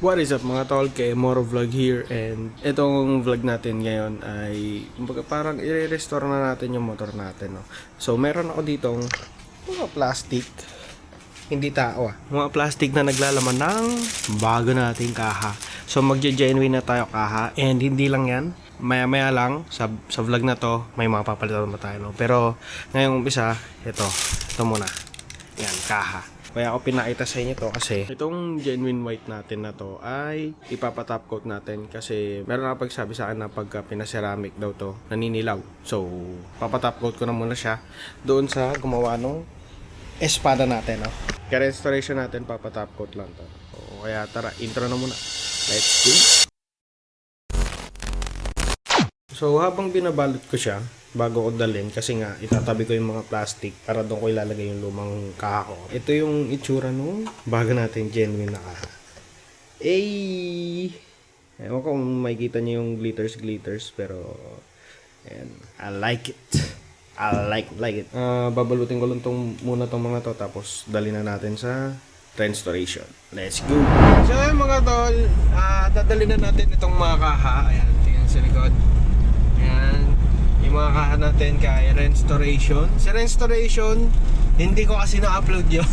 What is up mga tol, kay Moro Vlog here, and itong vlog natin ngayon ay parang i-restore na natin yung motor natin, no? So meron ako ditong mga plastic, hindi tao mga plastic na naglalaman ng bago nating kaha. So magje-genuine na tayo kaha, and hindi lang yan, maya maya lang sa vlog na to may mga papalitan pa tayo, no? Pero ngayong umpisa, ito muna, yan, kaha. Kaya ako pinakita sa inyo to kasi itong genuine white natin na to ay ipapatop coat natin kasi meron na pagsabi sa akin na pagka pinaceramic daw to naninilaw. So papatop coat ko na muna siya doon sa gumawa nung espada natin, no? Kaya restoration natin, papatop coat lang to. So, kaya tara, intro na muna. Let's go! So habang binabalot ko siya bago ko dalhin, kasi nga itatabi ko yung mga plastic para doon ko ilalagay yung lumang kaha ko. Ito yung itsura nung bago natin genuine na kaha. Ewan ko kung makikita niyo yung glitters pero ayan, I like it. I like it. Babalutin ko lang muna tong mga to, tapos dalhin na natin sa restoration. Let's go! So ayun mga tol, dadalhin na natin itong mga kaha. Ayan, tingnan sa likod. Ayan, yung mga kaha natin kay restoration. Sa restoration, hindi ko kasi na-upload yun.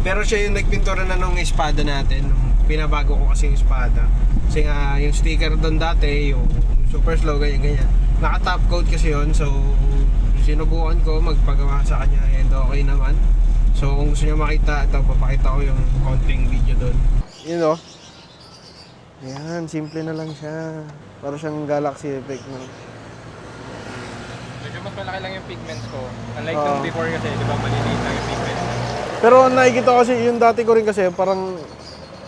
Pero siya yung nagpintura na nung espada natin. Pinabago ko kasi yung espada. Kasi nga, yung sticker doon dati, yung super slow, ganyan. Naka-top coat kasi yun. So, sinubukan ko magpagawa sa kanya and okay naman. So, kung gusto niyo makita, ito, papakita ko yung konting video doon. Yun o. Ayan, simple na lang siya. Para siyang galaxy effect na. Mas malaki lang yung pigments ko. Unlike nung before kasi, di ba, maliliit lang yung pigments. Pero nakikita kasi, yung dati ko rin kasi, parang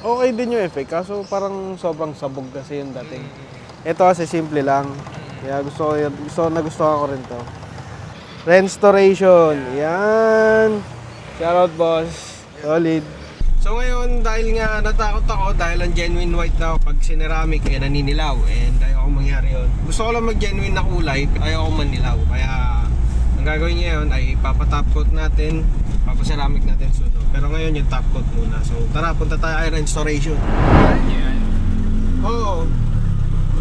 okay din yung effect. Kaso parang sobrang sabog kasi yung dating. Ito kasi simple lang. Kaya nagustuhan ko rin to. Restoration. Yan. Shoutout boss. Solid. So ngayon, dahil nga natakot ako, dahil ang genuine white daw, pag sineramic, naninilaw. And ayaw ko mangyari yun. Gusto ko lang mag-genuine na kulay, ayaw ko manilaw. Kaya, ang gagawin ngayon ay papatop coat natin, papaceramic natin suno. Pero ngayon yung top coat muna. So tara, punta tayo ay restoration. Yan. Oo.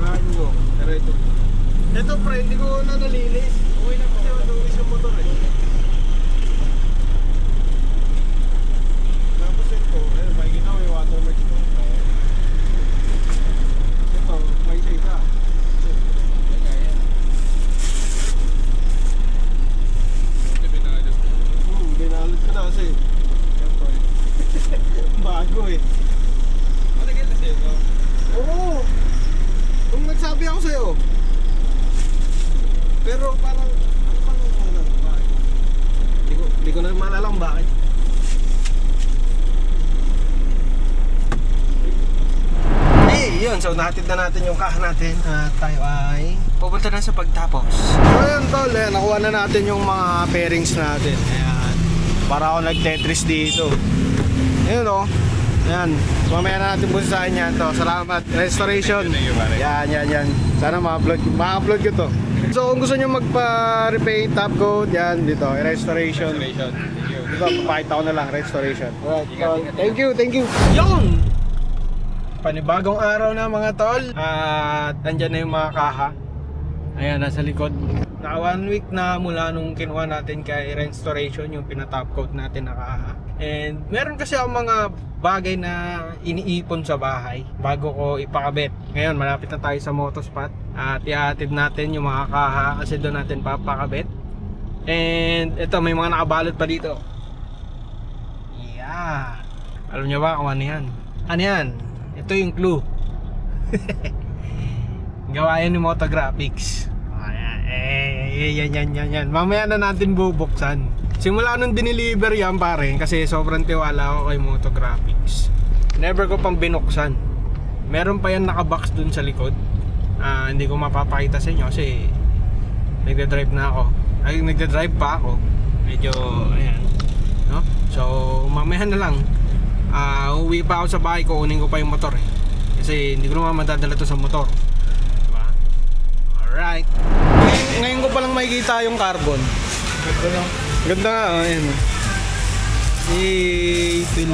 Maraming mo. Pero ito pre, hindi ko na nalilis. Okay na po. Kasi madulis yung motor eh. Bago eh. Matagal na sa'yo to? Oo. Kung nagsabi ako sa'yo. Pero parang bakit? Hindi ko na maalala kung bakit. Yun, so nahatid na natin yung kaha natin at tayo ay pupunta na sa pagtapos. So yun tol, nakuha na natin yung mga pairings natin. Ayan, para ako nag-Tetris dito. Ayun o. Ayan, mamaya na natin busahin yan to. Salamat, restoration. Yan. Sana ma-upload ko to. So kung gusto nyo magpa-repaint, top coat, yan dito, restoration. Dito, papakita ko na lang, restoration. Alright, thank you. Yun! Panibagong araw na mga tol. At andyan na yung mga kaha. Ayan, nasa likod. Naka 1 week na mula nung kinuha natin kay restoration, yung pinatop coat natin na kaha. And meron kasi ako mga bagay na iniipon sa bahay bago ko ipakabit. Ngayon, malapit na tayo sa motospot. At ihatid natin yung mga kaha kasi doon natin papakabit. And ito, may mga nakabalot pa dito. Yeah. Alam nyo ba kung ano yan? Ano yan? Ito yung clue. Gawa yan ni Motographics. Yan. Mamaya na natin bubuksan. Simula nung dineliver yan pare, kasi sobrang tiwala ako kay Motographics. Never ko pang binuksan. Meron pa yan nakabox dun sa likod. Hindi ko mapapakita sa inyo kasi nagdadrive na ako. Nagdadrive pa ako. Medyo, ayan, no? So, mamaya na lang. Uwi pa ako sa bahay, kukunin ko pa yung motor eh. Kasi hindi ko naman madadala to sa motor, diba? Alright. Ngayon ko palang makikita yung carbon. Ganda nga, ayan. Twin.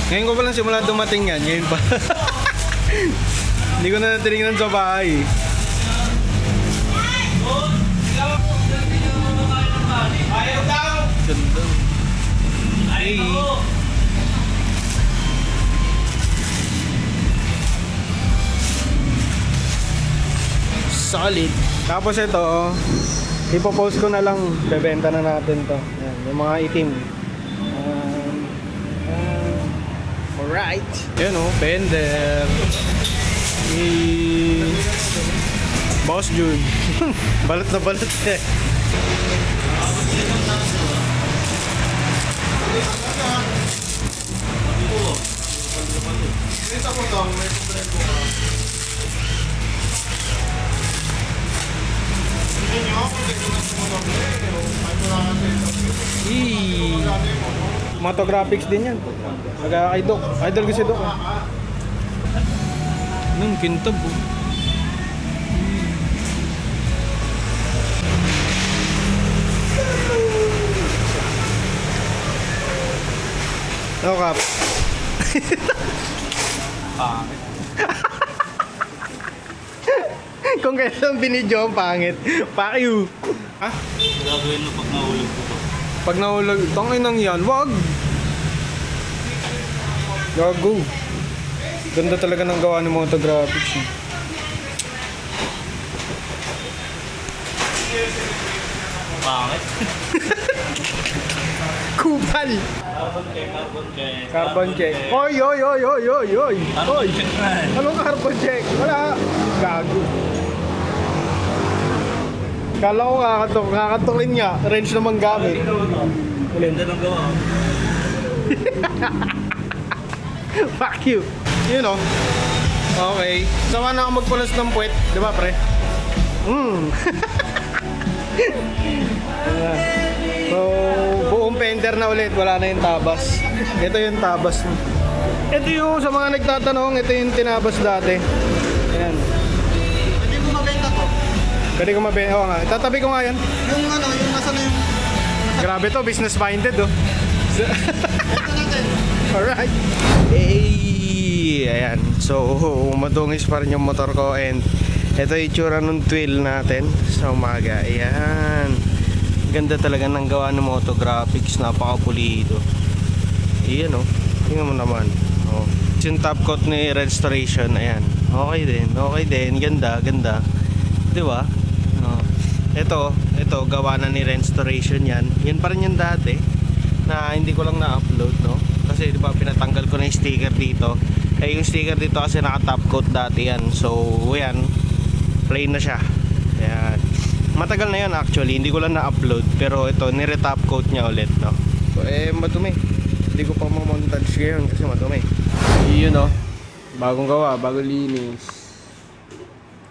Ngayon ko palang simula dumating yan, ngayon pa. Hindi ko na natinignan sa bahay. Ganda. Hey. Solid. Tapos ito, ipopost ko na lang, bebenta na natin to. Yan, yung mga itim. Alright. Yan o, Bender. Boss Jun. Balat na balat eh. Motographics din yan. Kay Doc. Idol ko si Doc. Nung kintab oh. Kap. Kung kailan binidyo ang pangit. Fuck you. Ha? Gagawin mo pag nahulog ko to. Pag nahulog, tangin nang yan, wag! Gago. Ganda talaga ng gawa ng motographics eh. Bakit? Kupal! Carbon check, carbon check. Carbon check. Oy, oy, oy, oy, oy, oy! Carbon Oy! check na eh. Anong carbon check? Wala! Gago. Kala ko kakatok rin nga. Range naman gamit. Ganda ng gawa. Fuck you. You know. Okay. Sama na ako magpunas ng puwet. Di ba, pre? Ayan. So, buong fender na ulit. Wala na yung tabas. Ito yung tabas. Ito yung, sa mga nagtatanong, ito yung tinabas dati. Ayan. Pwede ko mabenta to. Pwede ko mabenta. Oo nga. Tatabi ko nga yan. Yung ano, yung nasa na yung... Grabe to, business minded oh. Ito natin. Alright. Hey! Ayan. So, madungis pa rin yung motor ko and ito yung itsura ng twill natin sa umaga. Ayan. Ganda talaga ng gawa ng motographics. Napaka-pulido. Ayan oh. Tingnan mo naman. Oh. Yung top coat ni Restoration. Ayan. Okay din. Okay din. Ganda. Ganda. Di ba? Oh. Ito, gawa na ni Restoration yan. Yan pa rin yung dati na hindi ko lang na-upload, no? Kasi di ba pinatanggal ko na yung sticker dito. Eh yung sticker dito kasi naka-top coat dati yan. So, yan. Plain na siya. Ayan. Matagal na yan actually. Hindi ko lang na-upload. Pero ito, nire-top coat niya ulit, no? So, madumi. Hindi ko pa mamontage ngayon kasi madumi. Yun, no? Bagong gawa, bagong linis.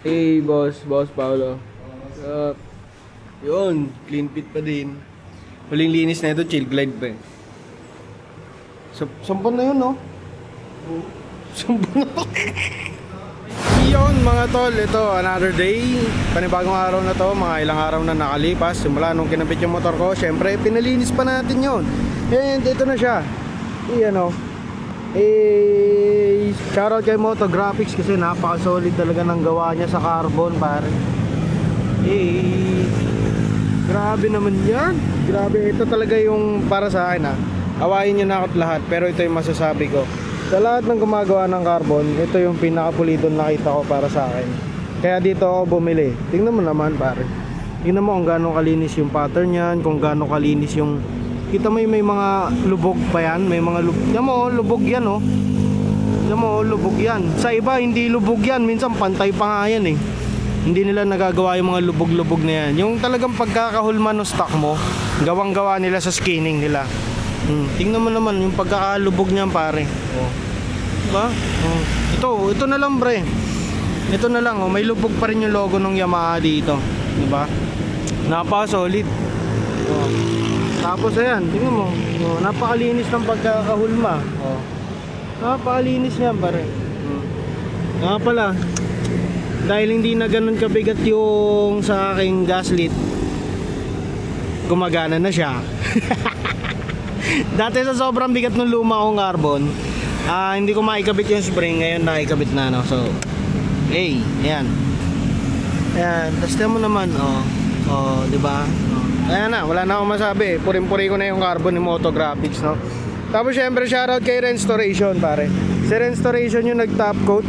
Hey, boss Paolo. What's up? Yun, clean fit pa din. Huling linis na ito, chill glide pa eh. Sampon na yun, no? Sampon na. Yun, mga tol, ito, another day. Panibagong araw na to, mga ilang araw na nakalipas. Simula nung kinabit yung motor ko, syempre, pinalinis pa natin yun. And ito na siya. Ano, shoutout kay Motographics kasi napaka-solid talaga ng gawa niya sa carbon, pare. Grabe naman yan. Grabe, ito talaga yung para sa akin ha. Awayin nyo na ako lahat, pero ito yung masasabi ko. Sa lahat ng gumagawa ng carbon, ito yung pinaka-pulidon nakita ko para sa akin. Kaya dito ako bumili. Tingnan mo naman, pare. Tingnan mo kung gaano kalinis yung pattern yan, kung gaano kalinis yung... Kita mo yung may mga lubog pa yan, may mga lubog. Tingnan mo, lubog yan oh. Tingnan mo, lubog yan. Sa iba, hindi lubog yan. Minsan pantay pa nga yan eh. Hindi nila nagagawa yung mga lubog-lubog na yan. Yung talagang pagkakahulma ng stock mo, gawang-gawa nila sa skinning nila. Tingnan mo naman yung pagkakalubog niyan, pare. Oh. Diba? Oh. Ito na lang, bre. Ito na lang, oh. May lubog pa rin yung logo ng Yamaha dito. Diba? Napaka-solid. Oh. Tapos ayan, tingnan mo. Oh, napakalinis ng pagkakahulma. Oh. Napakalinis niyan, pare. Nga pala, dahil hindi na ganun kabigat yung sa aking gaslit, gumagana na siya. Dati sa sobrang bigat ng luma kong carbon, hindi ko maikabit yung spring. Ngayon naikabit na, no? So, hey, ayan. Ayan, tapos mo naman, di ba? Ayan na, wala na akong masabi. Puring-puri ko na yung carbon ni Moto Graphics, no? Tapos syempre, shoutout kay Restoration, pare. Si Restoration yung nag-top coat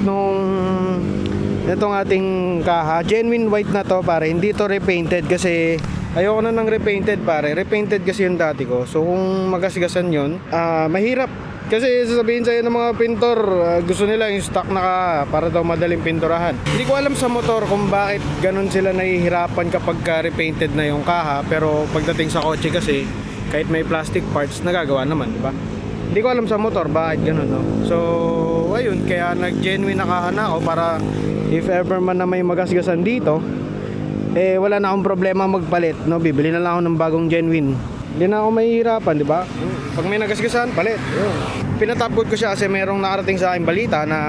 itong ating kaha. Genuine white na to, pare. Hindi to repainted kasi ayoko na ng repainted, pare. Repainted kasi yung dati ko. So kung magasgasan yun, mahirap. Kasi sasabihin sa'yo ng mga pintor, gusto nila yung stock na kaha para daw madaling pinturahan. Hindi ko alam sa motor kung bakit ganun sila nahihirapan kapag repainted na yung kaha. Pero pagdating sa kotse kasi, kahit may plastic parts, nagagawa naman, di ba? Hindi ko alam sa motor bakit ganun, no? So, ayun, kaya nag-genuine na kaha na ako para if ever man na may magasgasan dito, wala na akong problema magpalit, no? Bibili na lang ako ng bagong genuine. Hindi na ako mahihirapan, di ba? Pag may nagasgasan, palit. Pinatop coat ko siya kasi merong nakarating sa akin balita na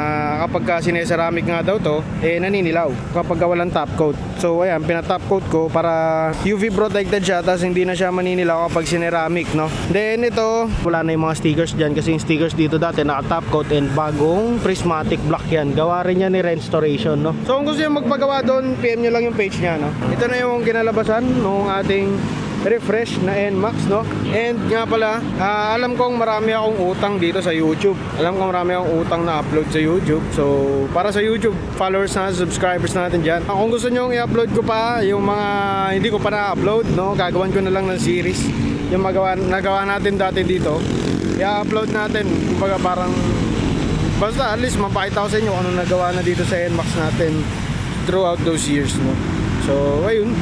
kapag sineceramic nga daw to, naninilaw kapag walang top coat. So ayan, pinatop coat ko para UV protected siya, tapos hindi na siya maninilaw kapag sineramic, no? Then ito, wala na yung mga stickers dyan kasi yung stickers dito dati naka-top coat and bagong prismatic black yan. Gawa rin yan ni Restoration, no? So kung gusto nyo magpagawa doon, PM nyo lang yung page niya, no? Ito na yung kinalabasan nung ating refresh na NMAX, no? And nga pala, alam kong marami akong utang dito sa YouTube. Alam kong marami akong utang na upload sa YouTube. So, para sa YouTube followers na, subscribers natin dyan, kung gusto nyo i-upload ko pa yung mga hindi ko pa na-upload, no? Gagawan ko na lang ng series yung nagawa natin dati dito. I-upload natin, kumbaga parang basta at least mapakita ko sa inyo kung ano nagawa na dito sa NMAX natin throughout those years, no? So, ayun.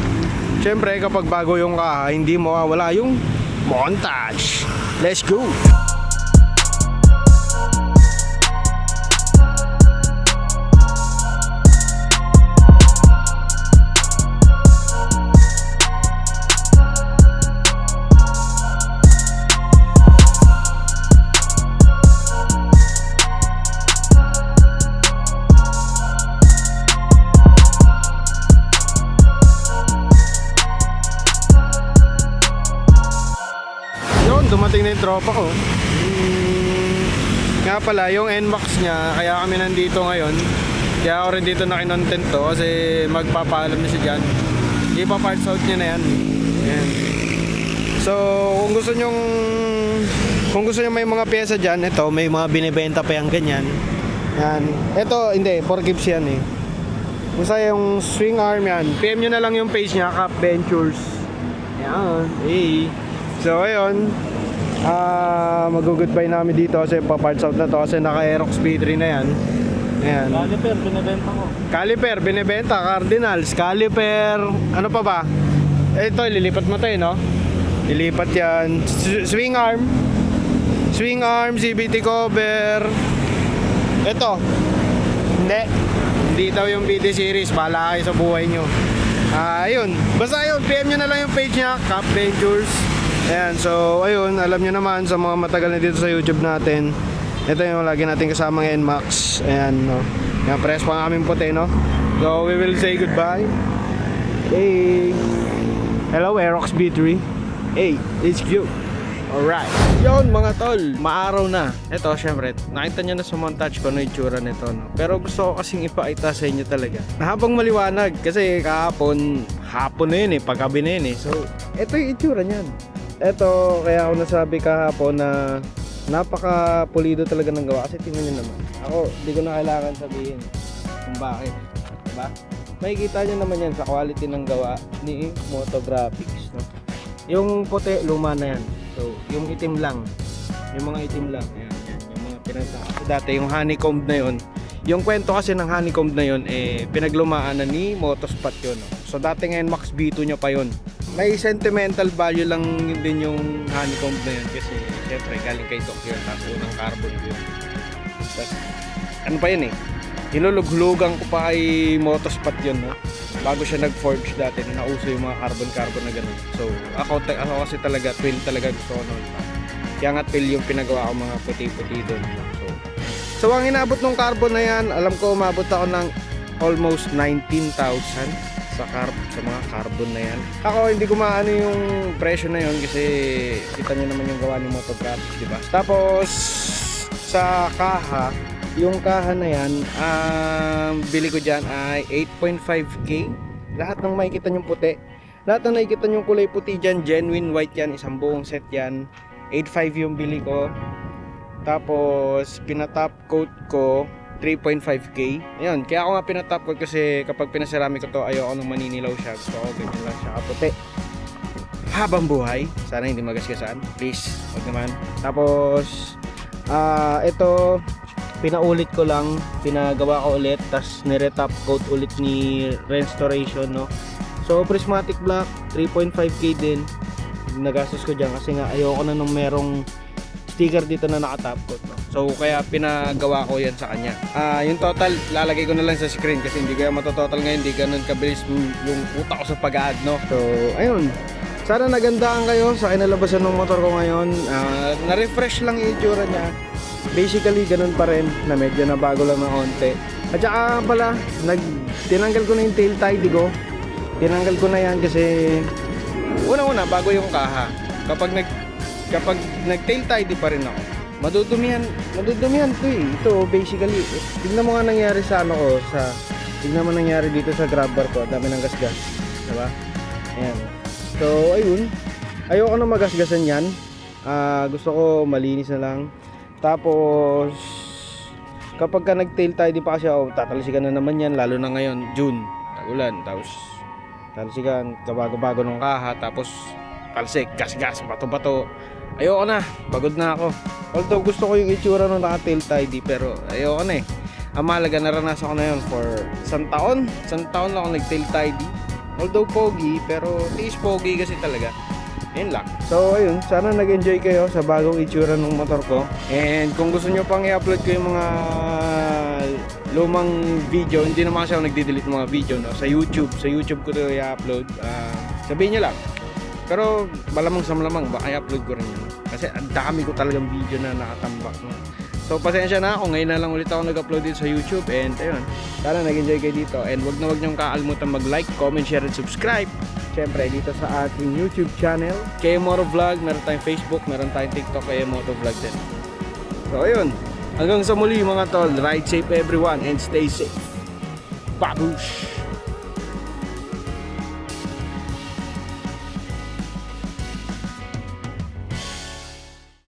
Siyempre, kapag bago yung kaha, hindi mawawala yung montage. Let's go! Dumating na yung tropa ko. Nga pala, yung NMAX niya, kaya kami nandito ngayon. Kaya ako rin dito nakinontent to kasi magpapaalam na siya dyan. Ipa-parts out niya na yan. Ayan. So, kung gusto nyo may mga pyesa dyan, ito, may mga binibenta pa yung ganyan. Yan. Ito, hindi, 4 gips yan eh. Basta yung swing arm yan. PM nyo na lang yung page niya, Cap Ventures. Yan. Hey. So, ayun. Mag-goodbye namin dito kasi pa-parts out na to kasi naka-Aerox B3 na yan. Ayan. Caliper, binibenta ko. Caliper, binibenta. Cardinals, caliper. Ano pa ba? Ito, lilipat mo tayo, no? Lilipat yan. Swing arm. Swing arm, CVT cover. Ito. Hindi daw yung BT series. Bahala kayo sa buhay nyo. Ayun. Basta yun, PM nyo na lang yung page niya, Cap Ventures. Ayan, so ayun, alam nyo naman sa mga matagal na dito sa YouTube natin, ito yung lagi natin kasamang NMAX. Ayan, no? Yan, press pa namin puti, no? So we will say goodbye. Hey! Hello, Aerox B3. Hey, it's you. Alright. Yun mga tol, maaraw na. Ito, syempre, nakita nyo na sa montage ko na itsura nito, no? Pero gusto ko kasing ipakita sa inyo talaga na habang maliwanag, kasi kahapon, hapon na yun eh, paggabi na yun eh. So, ito yung itsura nyan. Ito, kaya ako nasabi kahapon na napaka-pulido talaga ng gawa. Kasi tingnan nyo naman. Ako, di ko na kailangan sabihin kung bakit. Diba? Makikita nyo naman yan sa quality ng gawa ni Moto Graphics, no? Yung puti, luma na yan. So, yung itim lang. Yung mga itim lang. Ayan, yan. Yung mga pinasa. Dati, yung honeycomb na yun. Yung kwento kasi ng honeycomb na yun, pinaglumaan na ni Motospot yun, no? So, dati ngayon, Max B2 nya pa yun. May sentimental value lang din yung honeycomb na yun kasi syempre galing kay Tokyo tapos unang carbon yun. Tapos ano pa yun eh, hinulog-hulugan ko pa kay Motospot yun, no? Bago siya nag-forge dati na nauso yung mga carbon na ganun. So ako kasi talaga twin talaga gusto ko noon. Kaya nga twin yung pinagawa ko mga puti-puti doon. So ang inabot ng carbon na yan, alam ko umabot ako ng almost 19,000 sa mga carbon na yan. Ako hindi ko maano yung presyo na yun kasi kita nyo naman yung gawa ni Moto Graphics, diba? Tapos sa kaha, yung kaha na yan, bili ko dyan ay 8.5k. Lahat ng makikita nyong puti, lahat ng nakikita nyong kulay puti dyan, genuine white yan, isang buong set yan. 8.5 yung bili ko. Tapos pinatop coat ko 3.5k. Ayun, kaya ako nga pinatop coat kasi kapag pinaseramic ko to, ayoko nung maninilaw siya. Gusto ko ganyan lang siya kaputi habang buhay. Sana hindi magasgasan, please, wag naman. Tapos ito pinaulit ko lang, pinagawa ko ulit, tas nire-top coat ulit ni Restoration, no. So prismatic black 3.5k din nagastos ko dyan kasi nga ayoko na nung merong sticker dito na naka-top coat, no? So kaya pinagawa ko yan sa kanya. Yung total lalagay ko na lang sa screen kasi hindi ko yan matototal ngayon, hindi ganun kabilis yung utak ko sa pag-add, no. So ayun, sana nagandaan kayo sa kinalabasan ng motor ko ngayon. Na-refresh lang yung itsura niya. Basically ganun pa rin, na medyo nabago lang ng onte. At saka pala tinanggal ko na yung tail tidy ko. Tinanggal ko na yan kasi una-una bago yung kaha. Kapag nag-tail tidy pa rin ako, madudumihan to eh. Ito basically, tignan mo nga nangyari sa tignan mo nangyari dito sa grab bar ko, dami ng gasgas, diba? Ayan. So ayun, ayoko na magasgasan yan. Gusto ko malinis na lang. Tapos kapag ka nag-tail tidy pa kasi ako, tatalsikan na naman yan, lalo na ngayon, June, tag-ulan. Tapos talsikan, kabago-bago ng kaha, tapos talsik, gas-gas, bato-bato. Ayoko na, pagod na ako. Although gusto ko yung itsura nung naka-tail tidy, pero ayoko na eh. Ang mahalaga, naranasan ko na yun for isang taon lang ako nag-tail tidy. Although pogi, pero tiis pogi kasi talaga. Ayun lang. So ayun, sana nag-enjoy kayo sa bagong itsura ng motor ko. And kung gusto nyo pang i-upload ko yung mga lumang video, hindi naman kasi ako nagde-delete ng mga video, no? Sa YouTube ko to i-upload. Sabihin nyo lang. Pero malamang sa malamang, baka i-upload ko rin yun. Kasi ang dami ko talagang video na nakatambak, no? So pasensya na ako, ngayon na lang ulit ako nag-upload dito sa YouTube. And ayun, sana nag-enjoy kayo dito. And wag nyong kakalimutan mag-like, comment, share, and subscribe. Siyempre dito sa ating YouTube channel, KM Moto Vlog. Meron tayong Facebook, meron tayong TikTok, KM Moto Vlog din. So ayun, hanggang sa muli mga tol. Ride safe everyone and stay safe. Babush!